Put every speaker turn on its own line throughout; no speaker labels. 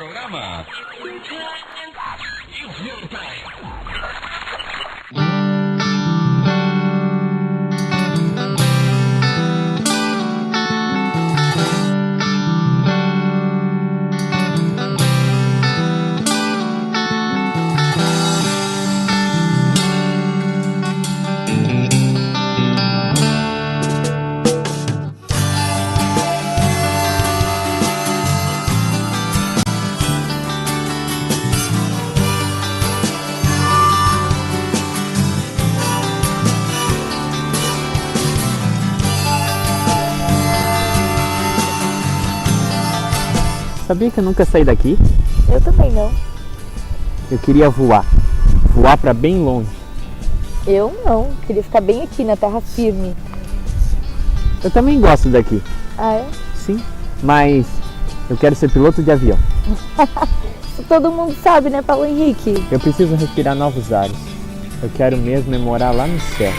programa.
Sabia que eu nunca saí daqui?
Eu também não.
Eu queria voar para bem longe.
Eu não, queria ficar bem aqui na terra firme.
Eu também gosto daqui.
Ah, é?
Sim, mas eu quero ser piloto de avião.
Isso todo mundo sabe, né, Paulo Henrique?
Eu preciso respirar novos ares. Eu quero mesmo morar lá no céu.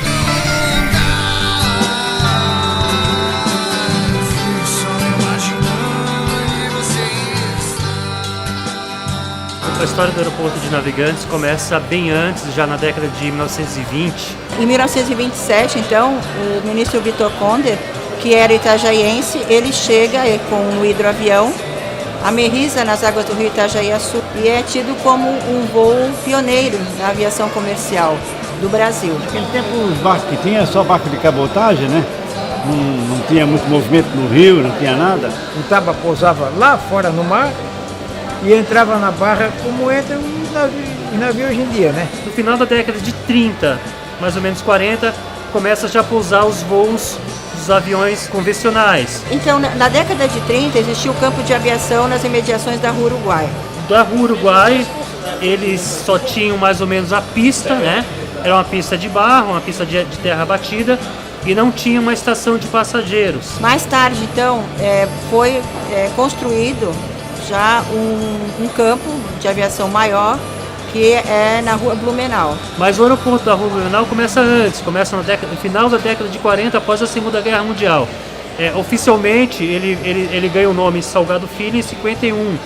A história do aeroporto de Navegantes começa bem antes, já na década de 1920.
Em 1927, então, o ministro Vitor Conder, que era itajaiense, ele chega com o hidroavião, aterrissa nas águas do rio Itajaí-Açu e é tido como um voo pioneiro da aviação comercial do Brasil.
Naquele tempo os barcos que tinha, só barco de cabotagem, né? Não tinha muito movimento no rio, não tinha nada.
O Taba pousava lá fora no mar e entrava na barra como entra o navio hoje em dia, né?
No final da década de 30, mais ou menos 40, começa já a pousar os voos dos aviões convencionais.
Então, na década de 30, existia o campo de aviação nas imediações da Rua Uruguai.
Da Rua Uruguai, eles só tinham mais ou menos a pista, né? Era uma pista de barro, uma pista de terra batida, e não tinha uma estação de passageiros.
Mais tarde, então, foi construído já um campo de aviação maior, que é na Rua Blumenau.
Mas o aeroporto da Rua Blumenau começa antes, começa no final da década de 40, após a Segunda Guerra Mundial. Oficialmente, ele ganha o nome Salgado Filho em 51.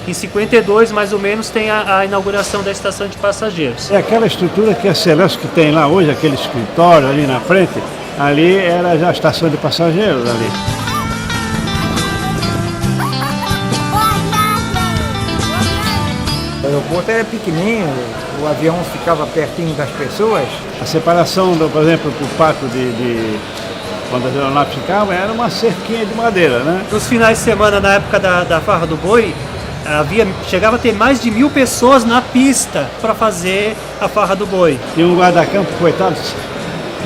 Em 52, mais ou menos, tem a inauguração da estação de passageiros.
É aquela estrutura que a Celeste que tem lá hoje, aquele escritório ali na frente, ali era já a estação de passageiros ali.
O aeroporto era pequenininho, o avião ficava pertinho das pessoas.
A separação, por exemplo, do pátio quando as aeronaves ficavam, era uma cerquinha de madeira, né?
Nos finais de semana, na época da Farra do Boi, chegava a ter mais de 1.000 pessoas na pista para fazer a Farra do Boi.
E um guarda-campo, coitado,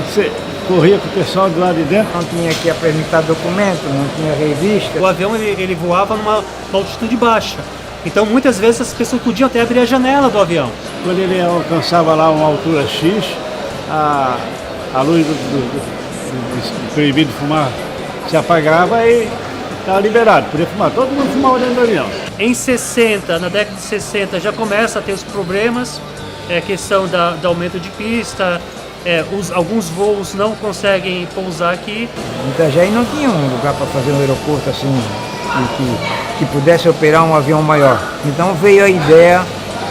você corria com o pessoal do lado de dentro.
Não tinha que apresentar documento, não tinha revista.
O avião ele voava numa altitude baixa. Então, muitas vezes, as pessoas podiam até abrir a janela do avião.
Quando ele alcançava lá uma altura X, a luz do proibido de fumar se apagava e estava liberado, podia fumar. Todo mundo fumava dentro do avião.
Em 60, na década de 60, já começa a ter os problemas, questão do aumento de pista, alguns voos não conseguem pousar aqui.
Em Itajaí não tinha um lugar para fazer um aeroporto assim, que pudesse operar um avião maior. Então veio a ideia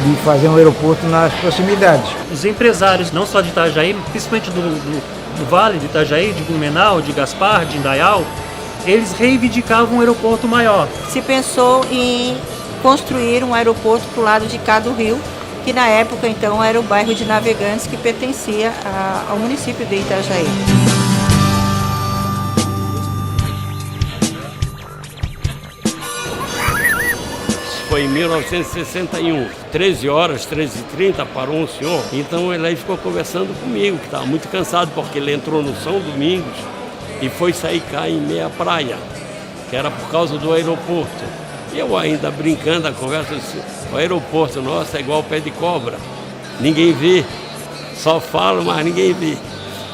de fazer um aeroporto nas proximidades.
Os empresários, não só de Itajaí, principalmente do Vale de Itajaí, de Blumenau, de Gaspar, de Indaial, eles reivindicavam um aeroporto maior.
Se pensou em construir um aeroporto para o lado de cá do rio, que na época então era o bairro de Navegantes, que pertencia ao município de Itajaí.
Foi em 1961, 13 horas, 13h30, parou um senhor. Então ele aí ficou conversando comigo, que estava muito cansado, porque ele entrou no São Domingos e foi sair cá em Meia Praia, que era por causa do aeroporto. E eu ainda brincando, a conversa, disse, o aeroporto nosso é igual pé de cobra, ninguém vê, só fala, mas ninguém vê.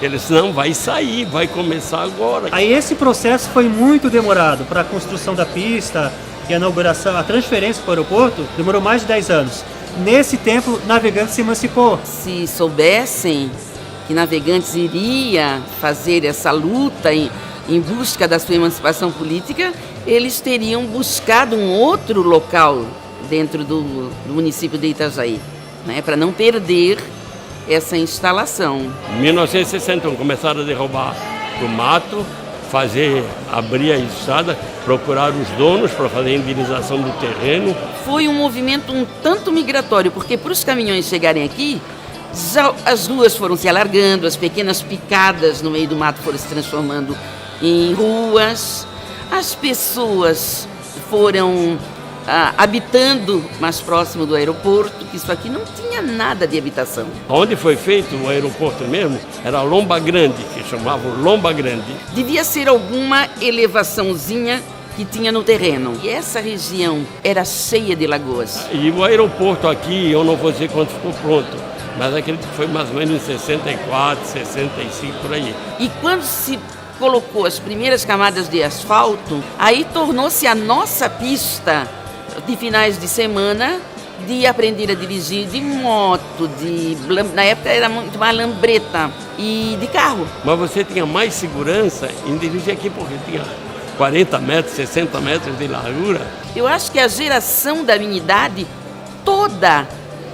Ele disse, não, vai sair, vai começar agora.
Aí esse processo foi muito demorado para a construção da pista e a inauguração, a transferência para o aeroporto, demorou mais de 10 anos. Nesse tempo, Navegantes se emancipou.
Se soubessem que Navegantes iria fazer essa luta em busca da sua emancipação política, eles teriam buscado um outro local dentro do município de Itajaí, né, para não perder essa instalação.
Em 1961 começaram a derrubar o mato, abrir a estrada, procurar os donos para fazer a indenização do terreno.
Foi um movimento um tanto migratório, porque para os caminhões chegarem aqui, já as ruas foram se alargando, as pequenas picadas no meio do mato foram se transformando em ruas, as pessoas foram habitando mais próximo do aeroporto, que isso aqui não tinha nada de habitação.
Onde foi feito o aeroporto mesmo era Lomba Grande, que chamavam Lomba Grande.
Devia ser alguma elevaçãozinha que tinha no terreno. E essa região era cheia de lagoas.
E o aeroporto aqui, eu não vou dizer quando ficou pronto, mas acredito que foi mais ou menos em 64, 65, por aí.
E quando se colocou as primeiras camadas de asfalto, aí tornou-se a nossa pista de finais de semana de aprender a dirigir de moto, na época era muito mais lambreta, e de carro.
Mas você tinha mais segurança em dirigir aqui porque tinha 40 metros, 60 metros de largura.
Eu acho que a geração da minha idade, toda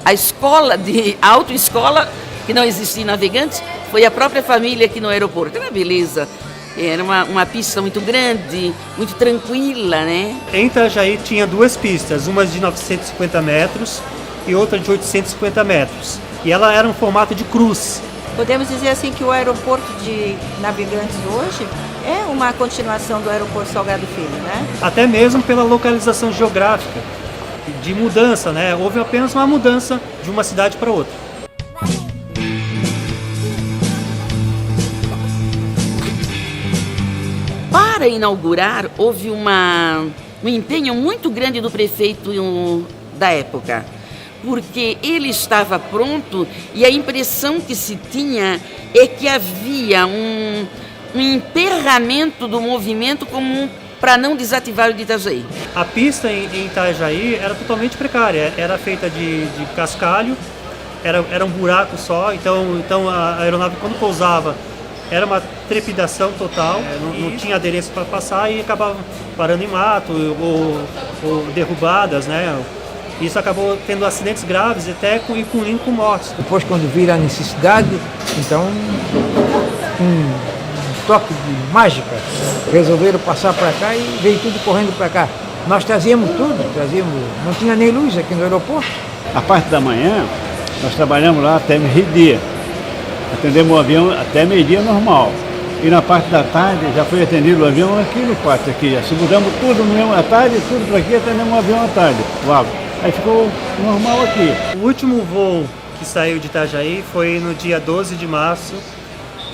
a escola, a autoescola, que não existia em Navegantes, foi a própria família aqui no aeroporto. Era uma beleza. Era uma pista muito grande, muito tranquila, né?
Em Itajaí tinha duas pistas, uma de 950 metros e outra de 850 metros. E ela era um formato de cruz.
Podemos dizer assim que o aeroporto de Navegantes hoje é uma continuação do aeroporto Salgado Filho, né?
Até mesmo pela localização geográfica, de mudança, né? Houve apenas uma mudança de uma cidade para outra.
Para inaugurar, houve um empenho muito grande do prefeito da época, porque ele estava pronto e a impressão que se tinha é que havia um emperramento do movimento como para não desativar o de Itajaí.
A pista em Itajaí era totalmente precária, era feita de cascalho, era um buraco só, então a aeronave quando pousava era uma trepidação total, não tinha aderência para passar e acabava parando em mato ou derrubadas, né? Isso acabou tendo acidentes graves até com mortes.
Depois, quando vira a necessidade, então, um toque de mágica, resolveram passar para cá e veio tudo correndo para cá. Nós trazíamos tudo, não tinha nem luz aqui no aeroporto.
A parte da manhã, nós trabalhamos lá até meio-dia. Atendemos o avião até meio-dia normal. E na parte da tarde já foi atendido o avião aqui no quarto, aqui. Já se mudamos tudo no mesmo à tarde, tudo para aqui, atendemos o avião à tarde. Uau. Aí ficou normal aqui.
O último voo que saiu de Itajaí foi no dia 12 de março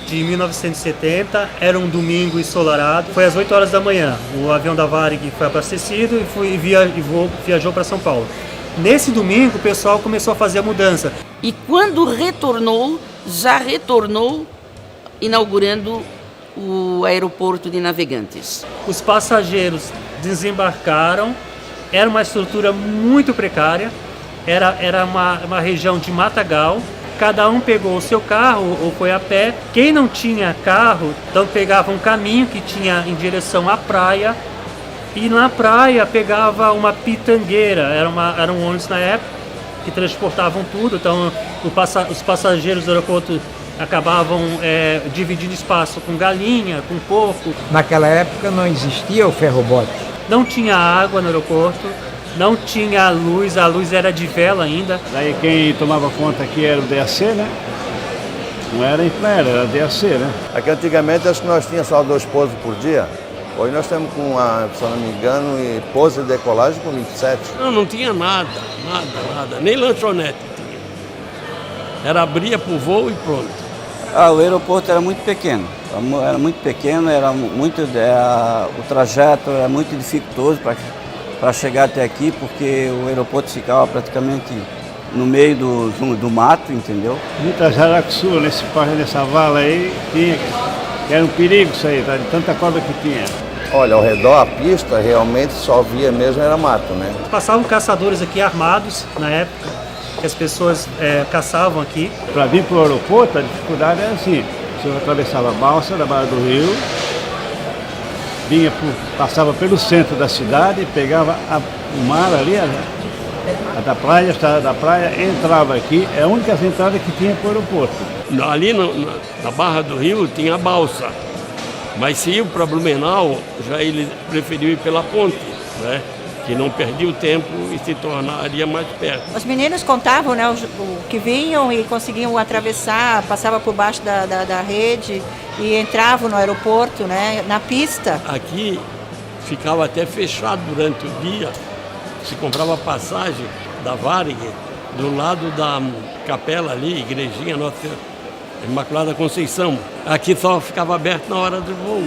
de 1970. Era um domingo ensolarado. Foi às 8 horas da manhã. O avião da Varig foi abastecido e viajou para São Paulo. Nesse domingo o pessoal começou a fazer a mudança.
E quando retornou, já retornou inaugurando o aeroporto de Navegantes.
Os passageiros desembarcaram, era uma estrutura muito precária, era uma região de matagal, cada um pegou o seu carro ou foi a pé. Quem não tinha carro, então pegava um caminho que tinha em direção à praia e na praia pegava uma pitangueira, era um ônibus na época, que transportavam tudo, então os passageiros do aeroporto acabavam dividindo espaço com galinha, com porco.
Naquela época não existia o ferrobote.
Não tinha água no aeroporto, não tinha luz, a luz era de vela ainda.
Daí quem tomava conta aqui era o DAC, né? Não era Inflair, era DAC, né?
Aqui antigamente acho que nós tínhamos só 2 pousos por dia. Hoje nós temos se não me engano, pouso de decolagem com 27.
Não tinha nada, nem lanchonete tinha. Era abria para o voo e pronto.
O aeroporto era muito pequeno, o trajeto era muito dificultoso para chegar até aqui, porque o aeroporto ficava praticamente no meio do mato, entendeu?
Muita Jaracuçu, nessa vala aí, era um perigo isso aí, tá? De tanta cobra que tinha.
Olha, ao redor a pista realmente só via mesmo era mato, né?
Passavam caçadores aqui armados na época, que as pessoas caçavam aqui.
Para vir para o aeroporto, a dificuldade era assim, o senhor atravessava a balsa da Barra do Rio, passava pelo centro da cidade, pegava o mar ali, A da praia, a estrada da praia, entrava aqui, é a única entrada que tinha para o aeroporto.
Ali na Barra do Rio tinha a balsa, mas se ia para Blumenau, já ele preferiu ir pela ponte, né? Que não perdia o tempo e se tornaria mais perto.
Os meninos contavam, né, o que vinham e conseguiam atravessar, passava por baixo da rede e entravam no aeroporto, né, na pista.
Aqui ficava até fechado durante o dia, se comprava passagem da Varig do lado da capela ali, igrejinha Nossa Imaculada Conceição. Aqui só ficava aberto na hora do voo.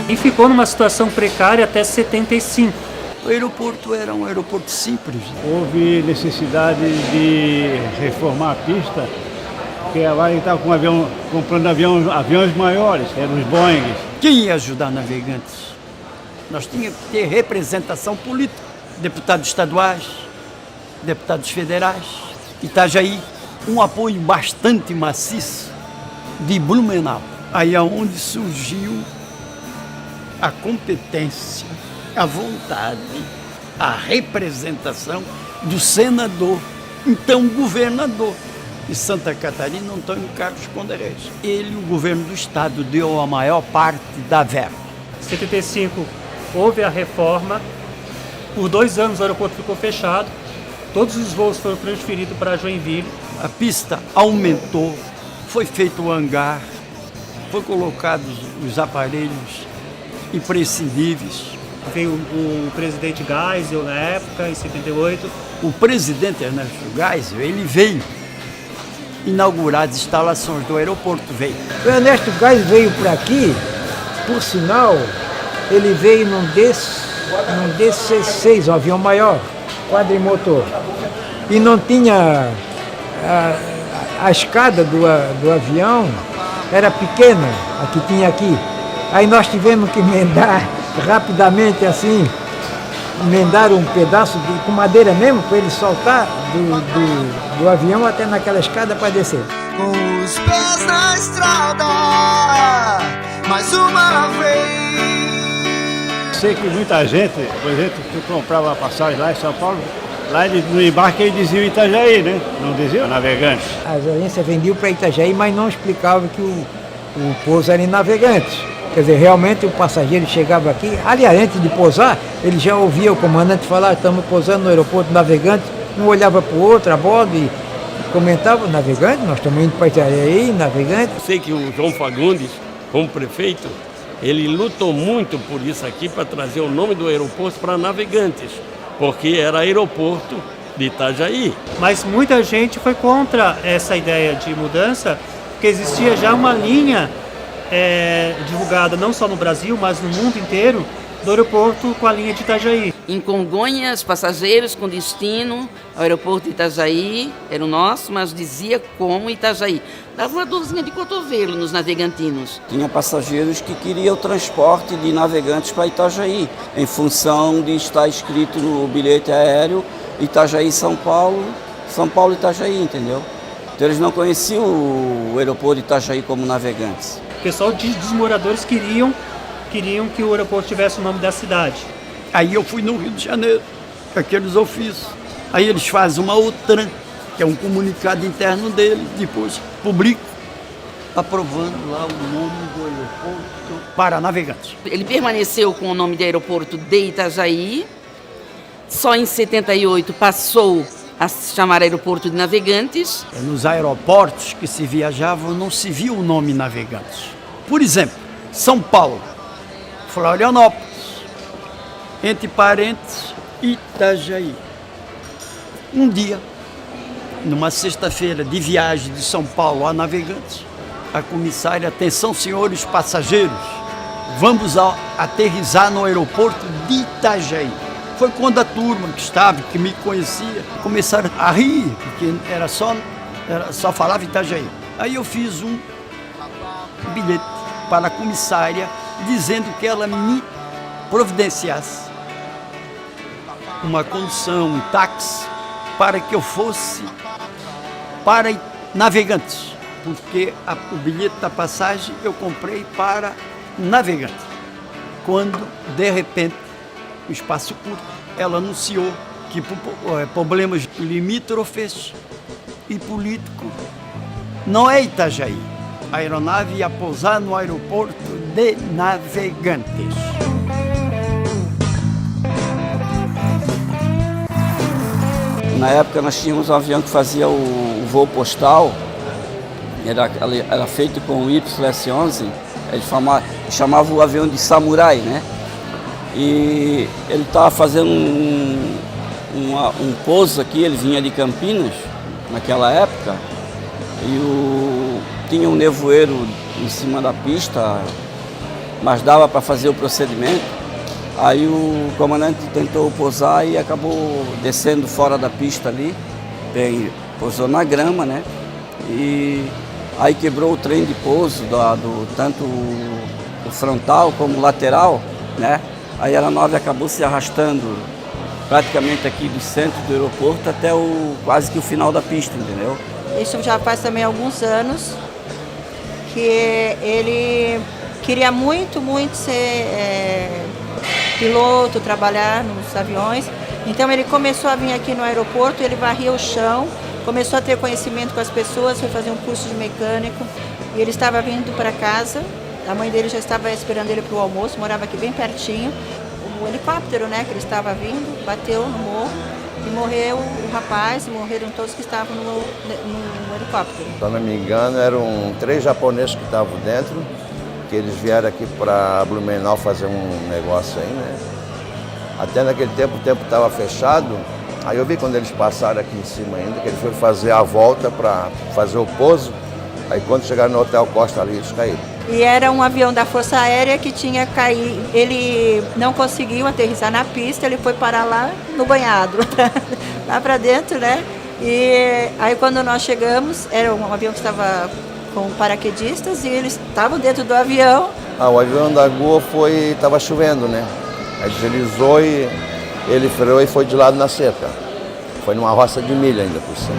E ficou numa situação precária até 75.
O aeroporto era um aeroporto simples.
Houve necessidade de reformar a pista, porque a Varig estava comprando aviões maiores, que eram os Boeing.
Quem ia ajudar navegantes? Nós tínhamos que ter representação política. Deputados estaduais, deputados federais, Itajaí, um apoio bastante maciço de Blumenau. Aí é onde surgiu a competência, a vontade, a representação do senador, então governador de Santa Catarina, Antônio Carlos Condorés. Ele, o governo do estado, deu a maior parte da verba.
Em 75 houve a reforma, por 2 anos o aeroporto ficou fechado, todos os voos foram transferidos para Joinville.
A pista aumentou, foi feito o hangar, foi colocados os aparelhos imprescindíveis.
Veio o presidente Geisel na época, em 78.
O presidente Ernesto Geisel, ele veio inaugurar as instalações do aeroporto, veio.
O Ernesto Geisel veio para aqui, por sinal, ele veio num DC-6, um avião maior, quadrimotor. E não tinha a escada do avião, era pequena, a que tinha aqui. Aí nós tivemos que emendar rapidamente assim, emendar um pedaço com madeira mesmo, para ele saltar do avião até naquela escada para descer.
Com os pés na estrada, mais uma vez.
Sei que muita gente, por exemplo, que comprava passagem lá em São Paulo, lá no embarque eles diziam Itajaí, né? Não diziam Navegantes.
As agências vendiam para Itajaí, mas não explicavam que o pouso era em Navegantes. Quer dizer, realmente o passageiro chegava aqui, aliás, antes de pousar, ele já ouvia o comandante falar, estamos pousando no aeroporto Navegante, um olhava para o outro a bordo e comentava, Navegante, nós estamos indo para Itajaí, Navegante.
Sei que o João Fagundes, como prefeito, ele lutou muito por isso aqui, para trazer o nome do aeroporto para Navegantes, porque era aeroporto de Itajaí.
Mas muita gente foi contra essa ideia de mudança, porque existia já uma linha divulgada não só no Brasil, mas no mundo inteiro, do aeroporto com a linha de Itajaí.
Em Congonhas, passageiros com destino ao aeroporto de Itajaí, era o nosso, mas dizia como Itajaí. Dava uma dorzinha de cotovelo nos navegantinos.
Tinha passageiros que queriam o transporte de Navegantes para Itajaí, em função de estar escrito no bilhete aéreo Itajaí-São Paulo, São Paulo-Itajaí, entendeu? Então eles não conheciam o aeroporto de Itajaí como Navegantes.
O pessoal dos moradores queriam que o aeroporto tivesse o nome da cidade.
Aí eu fui no Rio de Janeiro, com aqueles ofícios. Aí eles fazem uma OTRAN, que é um comunicado interno dele, depois publicam, aprovando lá o nome do aeroporto para Navegantes.
Ele permaneceu com o nome de aeroporto de Itajaí, só em 78 passou a se chamar aeroporto de Navegantes.
Nos aeroportos que se viajavam não se via o nome Navegantes. Por exemplo, São Paulo, Florianópolis, entre parênteses, Itajaí. Um dia, numa sexta-feira de viagem de São Paulo a Navegantes, a comissária, atenção senhores passageiros, vamos aterrissar no aeroporto de Itajaí. Foi quando a turma que me conhecia, começaram a rir, porque só falava Itajaí. Aí eu fiz um bilhete para a comissária, dizendo que ela me providenciasse uma condução, um táxi, para que eu fosse para Navegantes, porque o bilhete da passagem eu comprei para navegante. Quando, de repente, o espaço curto, ela anunciou que por problemas limítrofes e políticos, não é Itajaí. A aeronave ia pousar no aeroporto de Navegantes.
Na época nós tínhamos um avião que fazia o voo postal, era feito com o YS-11, ele chamava o avião de Samurai, né? E ele estava fazendo um pouso aqui, ele vinha de Campinas, naquela época, e tinha um nevoeiro em cima da pista, mas dava para fazer o procedimento. Aí o comandante tentou pousar e acabou descendo fora da pista ali, pousou na grama, né? E aí quebrou o trem de pouso, tanto o frontal como o lateral, né? Aí a aeronave acabou se arrastando praticamente aqui do centro do aeroporto até quase que o final da pista, entendeu?
Isso já faz também alguns anos que ele queria muito ser piloto, trabalhar nos aviões. Então ele começou a vir aqui no aeroporto, ele varria o chão, começou a ter conhecimento com as pessoas, foi fazer um curso de mecânico e ele estava vindo para casa. A mãe dele já estava esperando ele para o almoço, morava aqui bem pertinho. O helicóptero, né, que ele estava vindo, bateu no morro e morreu o rapaz e morreram todos que estavam no helicóptero.
Se eu não me engano, eram 3 japoneses que estavam dentro, que eles vieram aqui para Blumenau fazer um negócio aí, né? Até naquele tempo o tempo estava fechado, aí eu vi quando eles passaram aqui em cima ainda, que eles foram fazer a volta para fazer o pouso, aí quando chegaram no Hotel Costa ali, eles caíram.
E era um avião da Força Aérea que tinha caído, ele não conseguiu aterrissar na pista, ele foi parar lá no banhado, lá para dentro, né? E aí quando nós chegamos, era um avião que estava com paraquedistas e eles estavam dentro do avião.
O avião da Gol estava chovendo, né? Aí deslizou e ele freou e foi de lado na cerca. Foi numa roça de milho ainda por cima.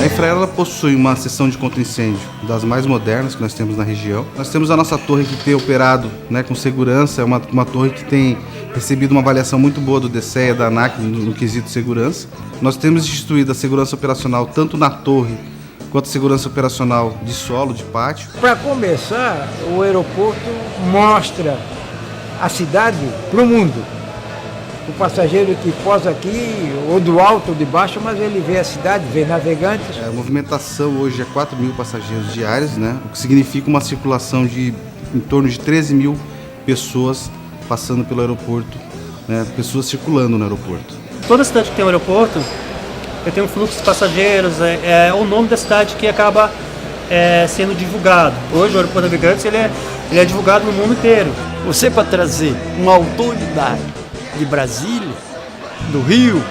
A Infraero possui uma seção de contra-incêndio das mais modernas que nós temos na região. Nós temos a nossa torre que tem operado, né, com segurança, é uma torre que tem recebido uma avaliação muito boa do DCEA, da ANAC no quesito segurança. Nós temos instituído a segurança operacional tanto na torre quanto a segurança operacional de solo, de pátio.
Para começar, o aeroporto mostra a cidade para o mundo. O passageiro que posa aqui, ou do alto ou de baixo, mas ele vê a cidade, vê Navegantes.
A movimentação hoje é 4.000 passageiros diários, né? O que significa uma circulação de em torno de 13.000 pessoas passando pelo aeroporto, né? Pessoas circulando no aeroporto.
Toda cidade que tem um aeroporto, tem um fluxo de passageiros, é o nome da cidade que acaba sendo divulgado. Hoje o aeroporto Navegantes ele é divulgado no mundo inteiro.
Você, para trazer uma autoridade de Brasília, do Rio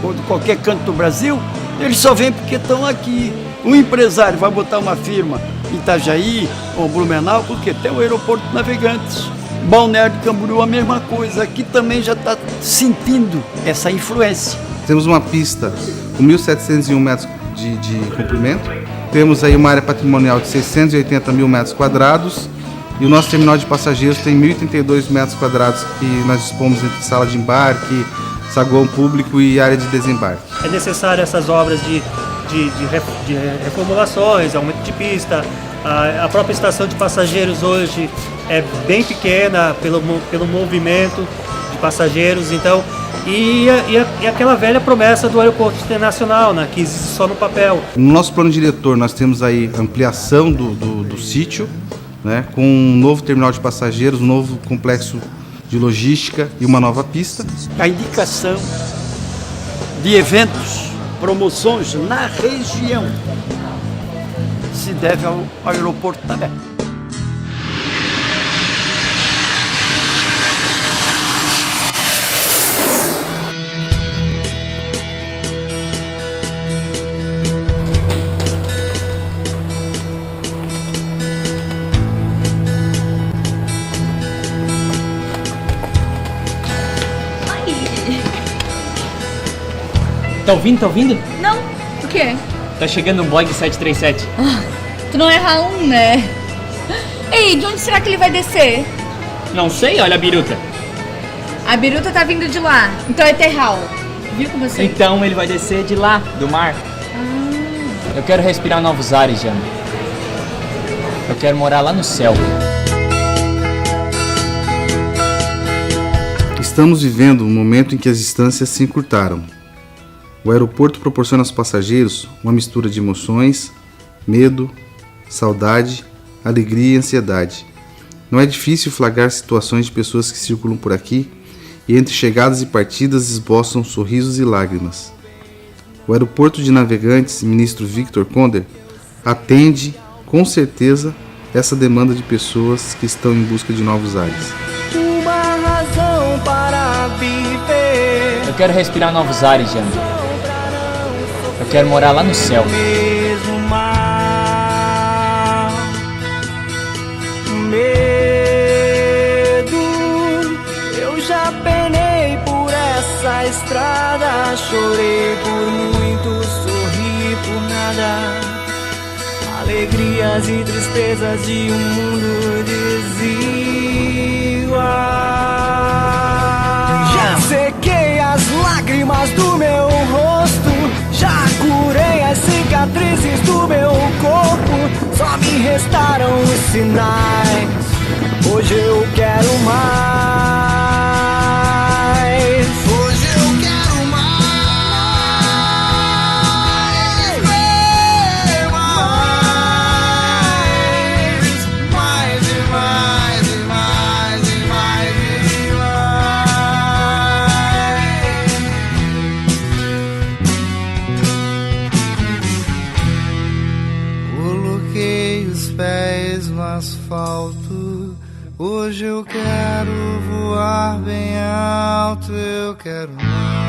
ou de qualquer canto do Brasil, eles só vêm porque estão aqui. Um empresário vai botar uma firma em Itajaí ou Blumenau porque tem o aeroporto Navegantes. Balneário de Camboriú a mesma coisa, aqui também já está sentindo essa influência.
Temos uma pista com 1.701 metros de comprimento, temos aí uma área patrimonial de 680 mil metros quadrados, e o nosso terminal de passageiros tem 1.032 metros quadrados que nós dispomos entre sala de embarque, saguão público e área de desembarque.
É necessário essas obras de reformulações, aumento de pista. A própria estação de passageiros hoje é bem pequena pelo movimento de passageiros, então, e aquela velha promessa do aeroporto internacional, né, que existe só no papel.
No nosso plano diretor nós temos aí ampliação do sítio, né, com um novo terminal de passageiros, um novo complexo de logística e uma nova pista.
A indicação de eventos, promoções na região se deve ao aeroporto também.
Tá ouvindo?
Não, o quê?
Tá chegando um Boeing 737.
Tu não é Raul, né? Ei, de onde será que ele vai descer?
Não sei, olha a biruta.
A biruta tá vindo de lá, então é Terral. Viu como você...
Então ele vai descer de lá, do mar. Eu quero respirar novos ares, Jana. Eu quero morar lá no céu.
Estamos vivendo um momento em que as distâncias se encurtaram. O aeroporto proporciona aos passageiros uma mistura de emoções, medo, saudade, alegria e ansiedade. Não é difícil flagrar situações de pessoas que circulam por aqui e entre chegadas e partidas esboçam sorrisos e lágrimas. O aeroporto de Navegantes, ministro Victor Konder, atende, com certeza, essa demanda de pessoas que estão em busca de novos ares.
Uma razão para viver.
Eu quero respirar novos ares, Jana. Eu quero morar lá no céu.
Mesmo mar, medo. Eu já penei por essa estrada, chorei por muito, sorri por nada. Alegrias e tristezas de um mundo desigual. Já sequei as lágrimas do meu rosto, já curei as cicatrizes do meu corpo. Só me restaram os sinais. Hoje eu quero mais. Hoje eu quero mais. Ver mais. Mais e mais e mais e mais e mais. Coloquei os pés no asfalto. Hoje eu quero voar bem alto, eu quero mais.